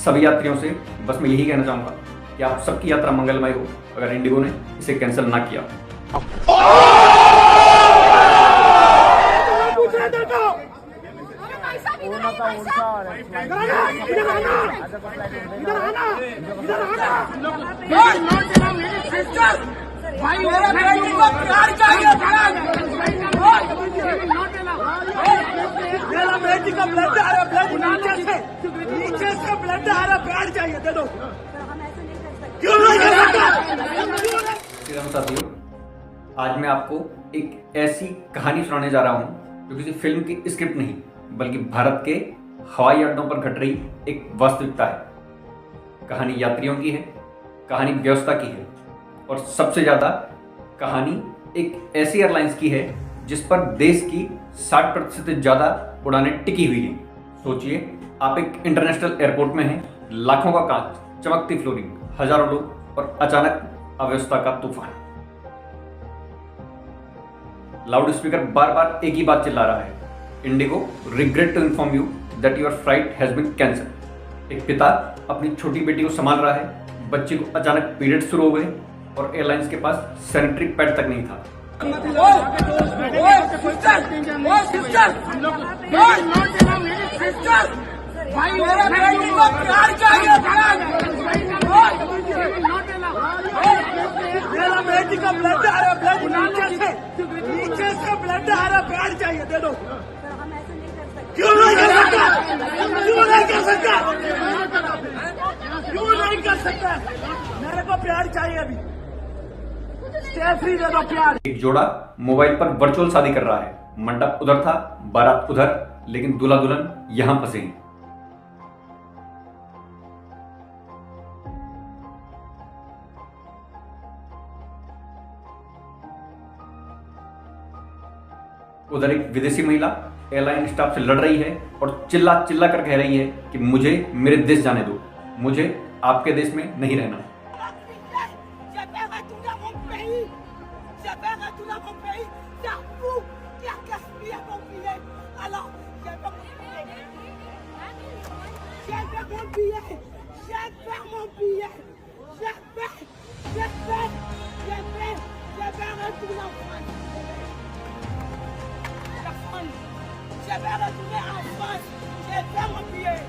सभी यात्रियों से बस मैं यही कहना चाहूँगा कि आप सबकी यात्रा मंगलमय हो अगर इंडिगो ने इसे कैंसिल ना किया। नीचे से ब्लड आ रहा, बैठ जाइए, दे दो। साथियों, आज मैं आपको एक ऐसी कहानी सुनाने जा रहा हूं जो किसी फिल्म की स्क्रिप्ट नहीं बल्कि भारत के हवाई अड्डों पर घट रही एक वास्तविकता है। कहानी यात्रियों की है, कहानी व्यवस्था की है और सबसे ज़्यादा कहानी एक ऐसी एयरलाइंस की है जिस पर देश की 60% से ज़्यादा उड़ानें टिकी हुई हैं। सोचिए, आप एक इंटरनेशनल एयरपोर्ट में हैं, लाखों का कांच, चमकती फ्लोरिंग, हजारों लोग और अचानक अव्यवस्था का तूफान। लाउड स्पीकर बार बार एक ही बात चिल्ला रहा है, IndiGo regret to inform you that your flight has been cancel. एक पिता अपनी छोटी बेटी को संभाल रहा है, बच्चे को अचानक पीरियड शुरू हो गए और एयरलाइंस के पास सैनिटरी पैड तक नहीं था। मेरा बेटी का ब्लड आ रहा, ब्लड नीचे से ब्लड आ रहा, बैठ जाइए, दे दो। क्यों नहीं कर सकता? क्यों नहीं कर सकता? क्यों नहीं कर सकता? मेरे को प्यार चाहिए अभी, दे दो प्यार। एक जोड़ा मोबाइल पर वर्चुअल शादी कर रहा है, मंडप उधर था, बारात उधर, लेकिन दूल्हा दुल्हन यहां फंसे हैं। उधर एक विदेशी महिला एयरलाइन स्टाफ से लड़ रही है और चिल्ला चिल्ला कर कह रही है कि मुझे मेरे देश जाने दो, मुझे आपके देश में नहीं रहना। Je vais retourner en France. Je vais mon billet.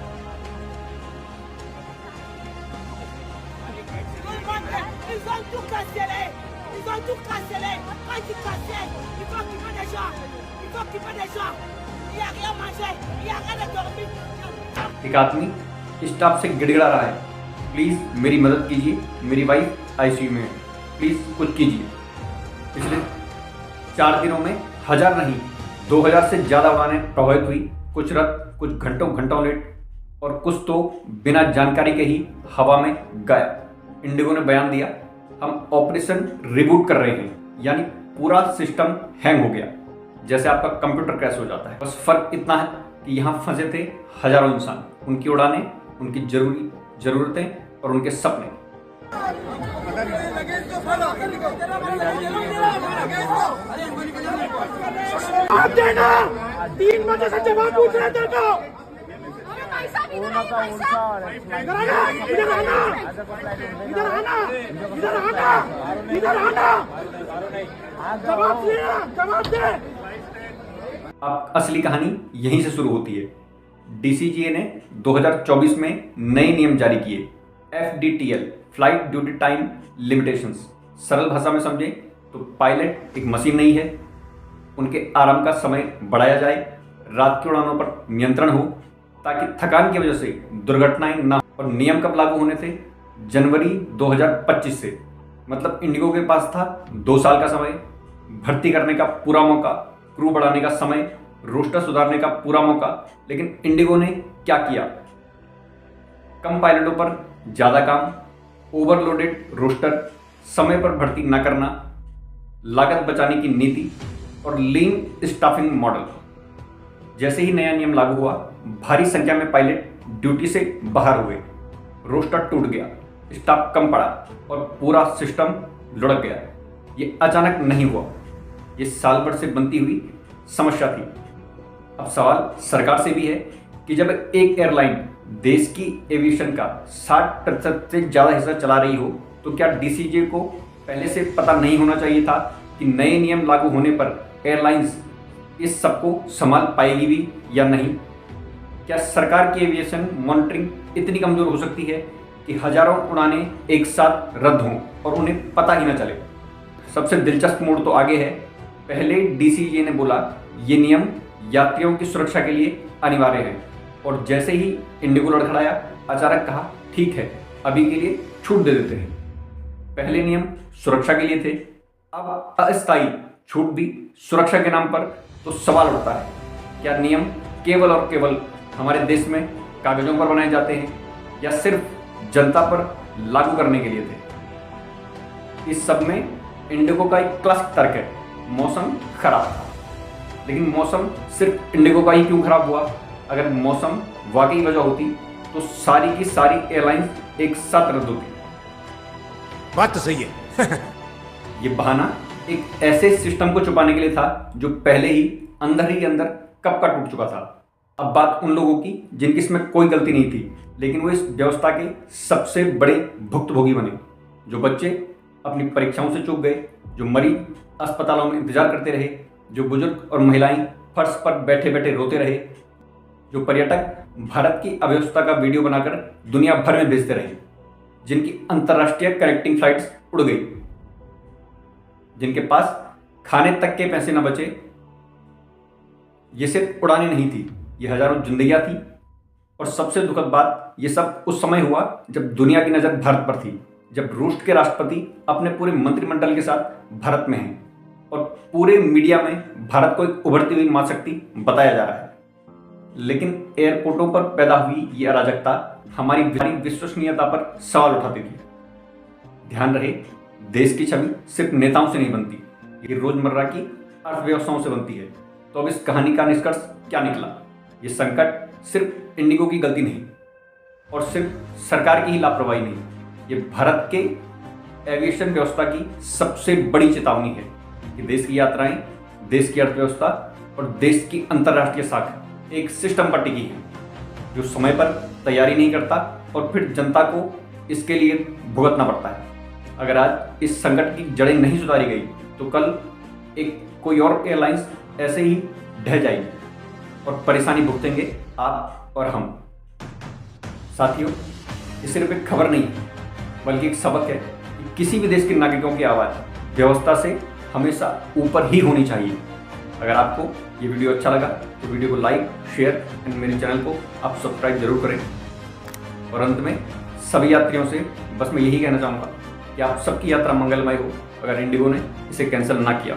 Ils ont tout cancellé. Ils ont tout cancellé. Quand ils cancellent, il faut qu'ils fassent des gens. Il faut qu'ils fassent des gens. Il n'y a rien à manger. Il n'y a rien à dormir. एक आदमी staff से गिड़गिड़ा रहा है, please मेरी मदद कीजिए, मेरी wife ICU में है, प्लीज कुछ कीजिए। पिछले 4 दिनों में 1000 नहीं 2000 से ज़्यादा उड़ानें प्रभावित हुई। कुछ रद्द, कुछ घंटों लेट और कुछ तो बिना जानकारी के ही हवा में गायब। इंडिगो ने बयान दिया, हम ऑपरेशन रिबूट कर रहे हैं, यानी पूरा सिस्टम हैंग हो गया, जैसे आपका कंप्यूटर क्रैश हो जाता है। बस फर्क इतना है कि यहाँ फंसे थे हजारों इंसान, उनकी उड़ानें, उनकी ज़रूरतें और उनके सपने। आप देना 3 बजे से जवाब पूछ रहे थे तो इधर आना जवाब दे। अब असली कहानी यहीं से शुरू होती है। डीसीजीए ने 2024 में नए नियम जारी किए, FDTL flight duty time limitations. सरल भाषा में समझें तो पायलट एक मशीन नहीं है, उनके आराम का समय बढ़ाया जाए, रात की उड़ानों पर नियंत्रण हो ताकि थकान की वजह से दुर्घटनाएं ना हो। और नियम कब लागू होने थे? जनवरी 2025 से। मतलब इंडिगो के पास था 2 साल का समय, भर्ती करने का पूरा मौका, क्रू बढ़ाने का समय, रोस्टर सुधारने का पूरा मौका। लेकिन इंडिगो ने क्या किया? कम पायलटों पर ज़्यादा काम, ओवरलोडेड रोस्टर, समय पर भर्ती न करना, लागत बचाने की नीति और लीन स्टाफिंग मॉडल। जैसे ही नया नियम लागू हुआ, भारी संख्या में पायलट ड्यूटी से बाहर हुए, रोस्टर टूट गया, स्टाफ कम पड़ा और पूरा सिस्टम लुढ़क गया। ये अचानक नहीं हुआ, ये साल भर से बनती हुई समस्या थी। अब सवाल सरकार से भी है कि जब एक एयरलाइन देश की एविएशन का 60% से ज़्यादा हिस्सा चला रही हो, तो क्या डीसीजीए को पहले से पता नहीं होना चाहिए था कि नए नियम लागू होने पर एयरलाइंस इस सबको संभाल पाएगी भी या नहीं? क्या सरकार की एविएशन मॉनिटरिंग इतनी कमज़ोर हो सकती है कि हजारों उड़ानें एक साथ रद्द हों और उन्हें पता ही न चले? सबसे दिलचस्प मोड़ तो आगे है। पहले डीसीजीए ने बोला ये नियम यात्रियों की सुरक्षा के लिए अनिवार्य है, और जैसे ही इंडिगो लड़खड़ाया अचानक कहा ठीक है, अभी के लिए छूट दे देते हैं। पहले नियम सुरक्षा के लिए थे, अब अस्थायी छूट भी सुरक्षा के नाम पर। तो सवाल उठता है, क्या नियम केवल और केवल हमारे देश में कागजों पर बनाए जाते हैं या सिर्फ जनता पर लागू करने के लिए थे? इस सब में इंडिगो का एक क्लासिक तर्क है, मौसम खराब था। लेकिन मौसम सिर्फ इंडिगो का ही क्यों खराब हुआ? अगर मौसम वाकई वजह होती तो सारी की सारी एयरलाइंस एक साथ रद्द होती। बात तो सही है। ये बहाना एक ऐसे सिस्टम को छुपाने के लिए था जो पहले ही अंदर कब का टूट चुका था। अब बात उन लोगों की जिनकी इसमें कोई गलती नहीं थी, लेकिन वो इस व्यवस्था के सबसे बड़े भुक्तभोगी बने। जो बच्चे अपनी परीक्षाओं से चूक गए, जो मरीज अस्पतालों में इंतजार करते रहे, जो बुजुर्ग और महिलाएं फर्श पर बैठे बैठे रोते रहे, जो पर्यटक भारत की अव्यवस्था का वीडियो बनाकर दुनिया भर में भेजते रहे, जिनकी अंतर्राष्ट्रीय कनेक्टिंग फ्लाइट्स उड़ गई, जिनके पास खाने तक के पैसे न बचे। ये सिर्फ उड़ानें नहीं थी, ये हजारों जिंदगियां थी। और सबसे दुखद बात, ये सब उस समय हुआ जब दुनिया की नज़र भारत पर थी, जब रूस के राष्ट्रपति अपने पूरे मंत्रिमंडल के साथ भारत में हैं और पूरे मीडिया में भारत को एक उभरती हुई महाशक्ति बताया जा रहा है। लेकिन एयरपोर्टों पर पैदा हुई ये अराजकता हमारी विश्वसनीयता पर सवाल उठाती थी। ध्यान रहे, देश की छवि सिर्फ नेताओं से नहीं बनती, ये रोजमर्रा की अर्थव्यवस्थाओं से बनती है। तो अब इस कहानी का निष्कर्ष क्या निकला? ये संकट सिर्फ इंडिगो की गलती नहीं और सिर्फ सरकार की ही लापरवाही नहीं, ये भारत के एविएशन व्यवस्था की सबसे बड़ी चेतावनी है कि देश की यात्राएं, देश की अर्थव्यवस्था और देश की अंतर्राष्ट्रीय साख एक सिस्टम पर टिकी है जो समय पर तैयारी नहीं करता और फिर जनता को इसके लिए भुगतना पड़ता है। अगर आज इस संकट की जड़ें नहीं सुधारी गई तो कल कोई और एयरलाइंस ऐसे ही ढह जाएगी और परेशानी भुगतेंगे आप और हम। साथियों, ये सिर्फ एक खबर नहीं है, बल्कि एक सबक है कि किसी भी देश के नागरिकों की आवाज़ व्यवस्था से हमेशा ऊपर ही होनी चाहिए। अगर आपको ये वीडियो अच्छा लगा तो वीडियो को लाइक, शेयर एंड मेरे चैनल को आप सब्सक्राइब जरूर करें। और अंत में सभी यात्रियों से बस मैं यही कहना चाहूँगा कि आप सबकी यात्रा मंगलमय हो, अगर इंडिगो ने इसे कैंसिल ना किया।